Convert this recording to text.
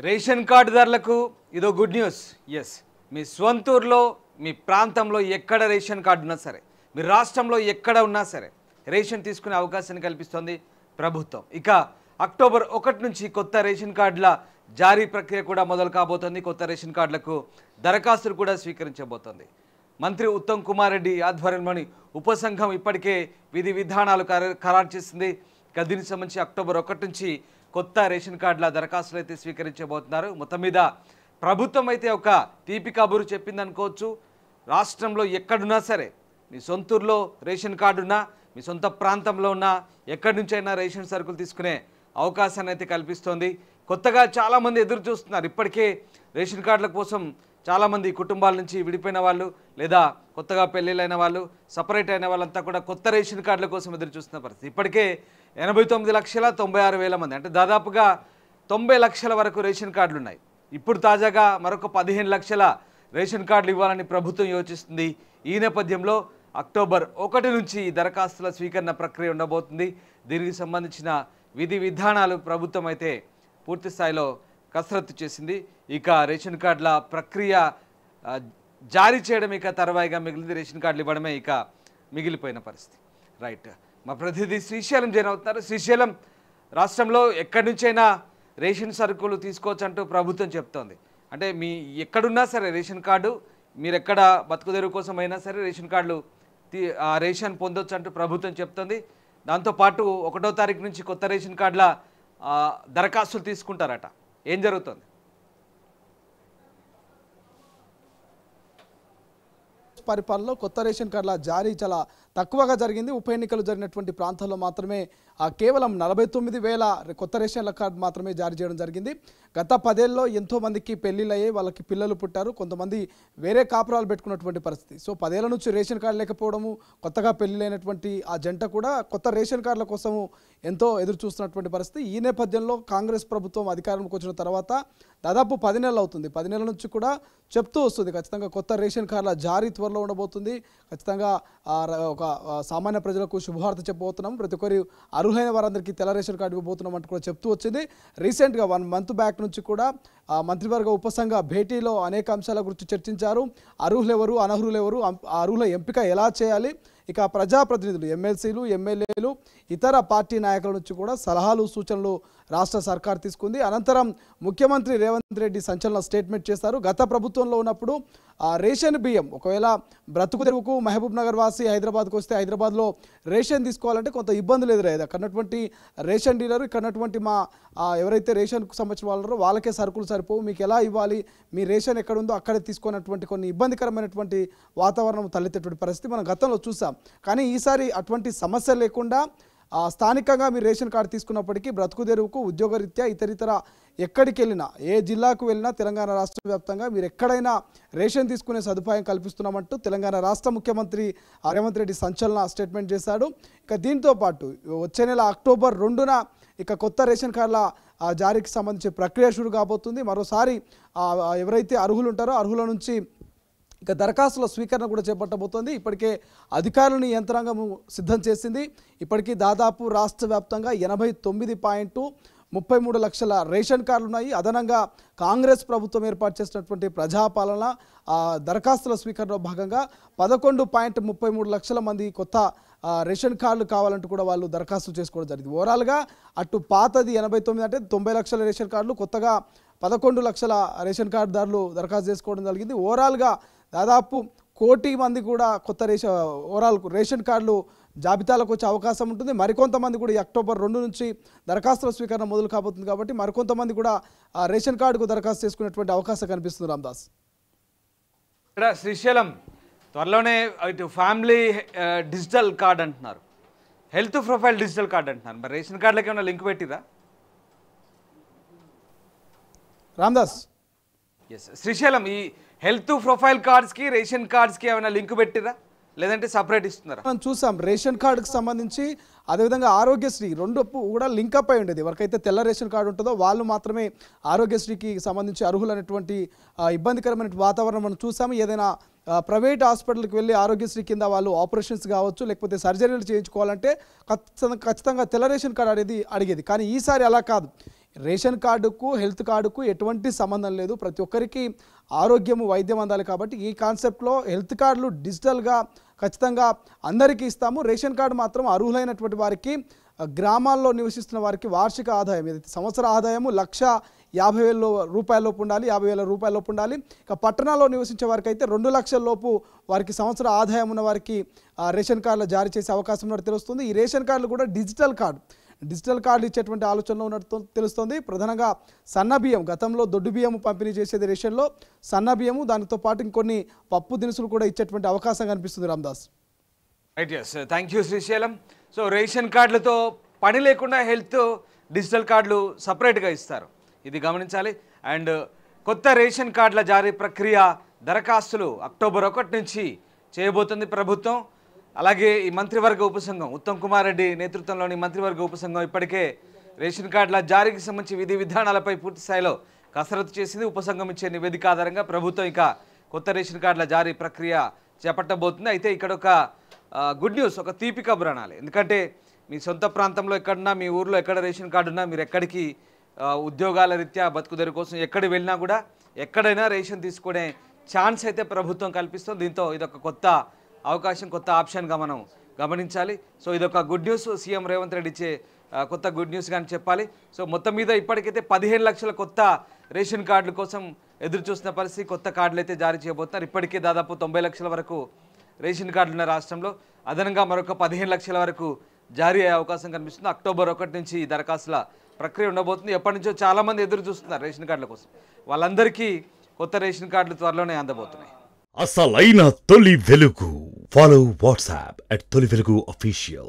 Ration కార్డుదారులకు ఇదో good news. Yes, మీ స్వంతూరులో మీ ప్రాంతంలో ఎక్కడ రేషన్ కార్డు ఉన్నా సరే, మీ రాష్ట్రంలో ఎక్కడ ఉన్నా సరే రేషన్ తీసుకునే అవకాశాన్ని కల్పిస్తోంది ప్రభుత్వం. ఇక అక్టోబర్ 1 నుంచి కొత్త రేషన్ కార్డుల జారీ ప్రక్రియ కూడా మొదలు కాబోతోంది. కొత్త రేషన్ కార్డులకు దరఖాస్తులు కూడా స్వీకరించబోతోంది. మంత్రి ఉత్తమ్ కుమార్ రెడ్డి ఆధ్వర్యంలోని ఉపసంఘం ఇప్పటికే విధి విధానాలు ఖరారు చేసింది. ఇక దీనికి సంబంధించి అక్టోబర్ 1 నుంచి కొత్త రేషన్ కార్డుల దరఖాస్తులు అయితే స్వీకరించబోతున్నారు. మొత్తం మీద ప్రభుత్వం అయితే ఒక తీపి కబురు చెప్పింది అనుకోవచ్చు. రాష్ట్రంలో ఎక్కడున్నా సరే, మీ సొంతూరులో రేషన్ కార్డు ఉన్నా, మీ సొంత ప్రాంతంలో ఉన్నా, ఎక్కడి నుంచైనా రేషన్ సరుకులు తీసుకునే అవకాశాన్ని అయితే కల్పిస్తోంది. కొత్తగా చాలామంది ఎదురు చూస్తున్నారు. ఇప్పటికే రేషన్ కార్డుల కోసం చాలామంది కుటుంబాల నుంచి విడిపోయిన వాళ్ళు, లేదా కొత్తగా పెళ్ళిళ్ళైన వాళ్ళు, సపరేట్ అయిన వాళ్ళంతా కూడా కొత్త రేషన్ కార్డుల కోసం ఎదురు చూస్తున్న పరిస్థితి. ఇప్పటికే 89,96,000 మంది, అంటే దాదాపుగా 90 లక్షల వరకు రేషన్ కార్డులు ఉన్నాయి. ఇప్పుడు తాజాగా మరొక 15 లక్షల రేషన్ కార్డులు ఇవ్వాలని ప్రభుత్వం యోచిస్తుంది. ఈ నేపథ్యంలో అక్టోబర్ 1 నుంచి దరఖాస్తుల స్వీకరణ ప్రక్రియ ఉండబోతుంది. దీనికి సంబంధించిన విధి విధానాలు ప్రభుత్వం అయితే పూర్తి స్థాయిలో కసరత్తు చేసింది. ఇక రేషన్ కార్డుల ప్రక్రియ జారీ చేయడం ఇక తర్వాయిగా మిగిలింది. రేషన్ కార్డులు ఇవ్వడమే ఇక మిగిలిపోయిన పరిస్థితి. రైట్, మా ప్రతినిధి శ్రీశైలం జాయిన్ అవుతున్నారు. శ్రీశైలం, రాష్ట్రంలో ఎక్కడి నుంచైనా రేషన్ సరుకులు తీసుకోవచ్చు అంటూ ప్రభుత్వం చెప్తోంది. అంటే మీ ఎక్కడున్నా సరే రేషన్ కార్డు, మీరు ఎక్కడ బతుకుదెరువు కోసం అయినా సరే రేషన్ కార్డులు రేషన్ పొందొచ్చు అంటూ ప్రభుత్వం చెప్తోంది. దాంతోపాటు 1వ తారీఖు నుంచి కొత్త రేషన్ కార్డుల దరఖాస్తులు తీసుకుంటారట. ఏం జరుగుతుంది? పరిపాలనలో కొత్త రేషన్ కార్డుల జారీ చాలా తక్కువగా జరిగింది. ఉప ఎన్నికలు జరిగినటువంటి ప్రాంతాల్లో మాత్రమే కేవలం 49,000 కొత్త రేషన్ కార్డు మాత్రమే జారీ చేయడం జరిగింది. గత 10 ఏళ్ళలో ఎంతో మందికి పెళ్లిళ్ళు అయ్యాయి, వాళ్ళకి పిల్లలు పుట్టారు, కొంతమంది వేరే కాపురాలు పెట్టుకున్నటువంటి పరిస్థితి. సో 10 ఏళ్ల నుంచి రేషన్ కార్డు లేకపోవడము, కొత్తగా పెళ్లిళ్ళైనటువంటి ఆ జంట కూడా కొత్త రేషన్ కార్డుల కోసము ఎంతో ఎదురు చూస్తున్నటువంటి పరిస్థితి. ఈ నేపథ్యంలో కాంగ్రెస్ ప్రభుత్వం అధికారంలోకి వచ్చిన తర్వాత దాదాపు 10 నెలలు అవుతుంది. 10 నెలల నుంచి కూడా చెప్తూ వస్తుంది ఖచ్చితంగా కొత్త రేషన్ కార్డుల జారీ త్వరలో ఉండబోతుంది. ఖచ్చితంగా ఒక సామాన్య ప్రజలకు శుభవార్త చెప్పబోతున్నాం, ప్రతి ఒక్కరి అర్హులైన వారందరికీ తెల్ల రేషన్ కార్డు ఇవ్వబోతున్నాం అంటూ కూడా చెప్తూ వచ్చింది. రీసెంట్గా 1 మంత్ బ్యాక్ నుంచి కూడా మంత్రివర్గ ఉపసంఘ భేటీలో అనేక అంశాల గురించి చర్చించారు. అర్హులెవరు, అనర్హులెవరు, అర్హుల ఎంపిక ఎలా చేయాలి, ఇక ప్రజాప్రతినిధులు, ఎమ్మెల్సీలు, ఎమ్మెల్యేలు, ఇతర పార్టీ నాయకుల నుంచి కూడా సలహాలు, సూచనలు రాష్ట్ర సర్కార్ తీసుకుంది. అనంతరం ముఖ్యమంత్రి రేవంత్ రెడ్డి సంచలన స్టేట్మెంట్ చేశారు. గత ప్రభుత్వంలో ఉన్నప్పుడు రేషన్ బియ్యం ఒకవేళ బ్రతుకు తెరువుకు మహబూబ్ నగర్ వాసి హైదరాబాద్కు వస్తే హైదరాబాద్లో రేషన్ తీసుకోవాలంటే కొంత ఇబ్బందులు ఎదురయ్యేది. అక్కడటువంటి రేషన్ డీలరు, ఇక్కడటువంటి మా ఎవరైతే రేషన్కు సంబంధించిన వాళ్ళో వాళ్ళకే సరుకులు సరిపోవు, మీకు ఎలా ఇవ్వాలి, మీ రేషన్ ఎక్కడుందో అక్కడే తీసుకున్నటువంటి కొన్ని ఇబ్బందికరమైనటువంటి వాతావరణం తలెత్తేటువంటి పరిస్థితి మనం గతంలో చూసాం. కానీ ఈసారి అటువంటి సమస్య లేకుండా స్థానికంగా మీరు రేషన్ కార్డు తీసుకున్నప్పటికీ బ్రతుకు తెరువుకు, ఉద్యోగరీత్యా ఇతరితర ఎక్కడికి వెళ్ళినా, ఏ జిల్లాకు వెళ్ళినా తెలంగాణ రాష్ట్ర వ్యాప్తంగా మీరు ఎక్కడైనా రేషన్ తీసుకునే సదుపాయం కల్పిస్తున్నామంటూ తెలంగాణ రాష్ట్ర ముఖ్యమంత్రి రేవంత్ రెడ్డి సంచలన స్టేట్మెంట్ చేశాడు. ఇక దీంతో పాటు వచ్చే నెల అక్టోబర్ 2న ఇక కొత్త రేషన్ కార్డుల జారీకి సంబంధించి ప్రక్రియ షురు కాబోతుంది. మరోసారి ఎవరైతే అర్హులు ఉంటారో అర్హుల నుంచి ఇక దరఖాస్తుల స్వీకరణ కూడా చేపట్టబోతోంది. ఇప్పటికే అధికారులను యంత్రాంగం సిద్ధం చేసింది. ఇప్పటికీ దాదాపు రాష్ట్ర వ్యాప్తంగా 89.33 లక్షల రేషన్ కార్డులు ఉన్నాయి. అదనంగా కాంగ్రెస్ ప్రభుత్వం ఏర్పాటు చేసినటువంటి ప్రజాపాలన దరఖాస్తుల స్వీకరణలో భాగంగా 11.33 లక్షల మంది కొత్త రేషన్ కార్డులు కావాలంటూ కూడా వాళ్ళు దరఖాస్తు చేసుకోవడం జరిగింది. ఓవరాల్గా అటు పాతది 89 అంటే 90 లక్షల రేషన్ కార్డులు, కొత్తగా 11 లక్షల రేషన్ కార్డుదారులు దరఖాస్తు చేసుకోవడం జరిగింది. ఓవరాల్గా దాదాపు 1 కోటి మంది కూడా కొత్త రేషన్ కార్డులు జాబితాలకు వచ్చే అవకాశం ఉంటుంది. మరికొంతమంది కూడా ఈ అక్టోబర్ 2 నుంచి దరఖాస్తుల స్వీకరణ మొదలు కాబోతుంది కాబట్టి మరికొంతమంది కూడా రేషన్ కార్డుకు దరఖాస్తు చేసుకునేటువంటి అవకాశం కనిపిస్తుంది. రామ్దాస్, ఇక్కడ శ్రీశైలం, త్వరలోనే ఇటు ఫ్యామిలీ డిజిటల్ కార్డ్ అంటున్నారు, హెల్త్ ప్రొఫైల్ డిజిటల్ కార్డ్ అంటున్నారు. మరి రేషన్ కార్డులకి ఏమైనా లింక్ పెట్టిరా? రామ్దాస్, ఎస్ శ్రీశైలం, ఈ హెల్త్ ప్రొఫైల్ కార్డ్స్కి రేషన్ కార్డ్స్కి ఏమైనా లింక్ పెట్టిరా, లేదంటే సపరేట్ ఇస్తున్నారా? మనం చూసాం రేషన్ కార్డుకి సంబంధించి, అదేవిధంగా ఆరోగ్యశ్రీ 2 కూడా లింకప్ అయి ఉండేది. ఎవరికైతే తెల్ల రేషన్ కార్డు ఉంటుందో వాళ్ళు మాత్రమే ఆరోగ్యశ్రీకి సంబంధించి అర్హులైనటువంటి ఇబ్బందికరమైన వాతావరణం మనం చూసాము. ఏదైనా ప్రైవేట్ హాస్పిటల్కి వెళ్ళి ఆరోగ్యశ్రీ కింద వాళ్ళు ఆపరేషన్స్ కావచ్చు, లేకపోతే సర్జరీలు చేయించుకోవాలంటే ఖచ్చితంగా తెల్ల రేషన్ కార్డు అనేది అడిగేది. కానీ ఈసారి అలా కాదు. రేషన్ కార్డుకు హెల్త్ కార్డుకు ఎటువంటి సంబంధం లేదు. ప్రతి ఒక్కరికి ఆరోగ్యము వైద్యం అందాలి కాబట్టి ఈ కాన్సెప్ట్లో హెల్త్ కార్డులు డిజిటల్గా ఖచ్చితంగా అందరికీ ఇస్తాము. రేషన్ కార్డు మాత్రం అర్హులైనటువంటి వారికి, గ్రామాల్లో నివసిస్తున్న వారికి వార్షిక ఆదాయం ఏదైతే సంవత్సర ఆదాయము 1,50,000 రూపాయలలోపు ఉండాలి, 50,000 రూపాయలలోపు ఉండాలి. ఇక పట్టణాల్లో నివసించే వారికి అయితే 2 లక్షల లోపు వారికి సంవత్సర ఆదాయం ఉన్న వారికి రేషన్ కార్డులు జారీ చేసే అవకాశం ఉన్నట్టు తెలుస్తుంది. ఈ రేషన్ కార్డులు కూడా డిజిటల్ కార్డు ఇచ్చేటువంటి ఆలోచనలో ఉన్నట్టు తెలుస్తుంది. ప్రధానంగా సన్న బియ్యం, గతంలో దొడ్డు బియ్యం పంపిణీ చేసేది రేషన్లో, సన్న బియ్యము దానితో పాటు ఇంకొన్ని పప్పు దినుసులు కూడా ఇచ్చేటువంటి అవకాశం కనిపిస్తుంది. Ramdas. Right, yes, thank you Srisailam. So ration కార్డులతో పని లేకుండా హెల్త్ డిజిటల్ కార్డులు సపరేట్గా ఇస్తారు, ఇది గమనించాలి. అండ్ కొత్త రేషన్ కార్డుల జారీ ప్రక్రియ దరఖాస్తులు అక్టోబర్ 1 నుంచి చేయబోతుంది ప్రభుత్వం. అలాగే ఈ మంత్రివర్గ ఉపసంఘం, ఉత్తమ్ కుమార్ రెడ్డి నేతృత్వంలోని మంత్రివర్గ ఉపసంఘం ఇప్పటికే రేషన్ కార్డుల జారీకి సంబంధించి విధి విధానాలపై పూర్తి స్థాయిలో కసరత్తు చేసింది. ఉపసంఘం ఇచ్చే నివేదిక ఆధారంగా ప్రభుత్వం ఇక కొత్త రేషన్ కార్డుల జారీ ప్రక్రియ చేపట్టబోతుంది. అయితే ఇక్కడ ఒక గుడ్ న్యూస్, ఒక తీపి కబురు అనాలి. ఎందుకంటే మీ సొంత ప్రాంతంలో ఎక్కడున్నా, మీ ఊర్లో ఎక్కడ రేషన్ కార్డు ఉన్నా, మీరు ఎక్కడికి ఉద్యోగాల రీత్యా బతుకుదెరు కోసం ఎక్కడికి వెళ్ళినా కూడా ఎక్కడైనా రేషన్ తీసుకునే ఛాన్స్ అయితే ప్రభుత్వం కల్పిస్తుంది. దీంతో ఇదొక కొత్త అవకాశం, కొత్త ఆప్షన్గా మనం గమనించాలి. సో ఇదొక good news, CM Revanth Reddy ఇచ్చే కొత్త గుడ్ న్యూస్ కానీ చెప్పాలి. సో మొత్తం మీద ఇప్పటికైతే 15 లక్షల కొత్త రేషన్ కార్డుల కోసం ఎదురు చూస్తున్న పరిస్థితి. కొత్త కార్డులు అయితే జారీ చేయబోతున్నారు. ఇప్పటికే దాదాపు 90 లక్షల వరకు రేషన్ కార్డులు ఉన్న రాష్ట్రంలో అదనంగా మరొక 15 లక్షల వరకు జారీ అయ్యే అవకాశం కనిపిస్తుంది. అక్టోబర్ 1 నుంచి ఈ దరఖాస్తుల ప్రక్రియ ఉండబోతుంది. ఎప్పటి నుంచో చాలామంది ఎదురు చూస్తున్నారు రేషన్ కార్డుల కోసం. వాళ్ళందరికీ కొత్త రేషన్ కార్డులు త్వరలోనే అందబోతున్నాయి. అసలైన తొలి వెలుగు. ఫాలో వాట్సాప్ @తొలి వెలుగు official.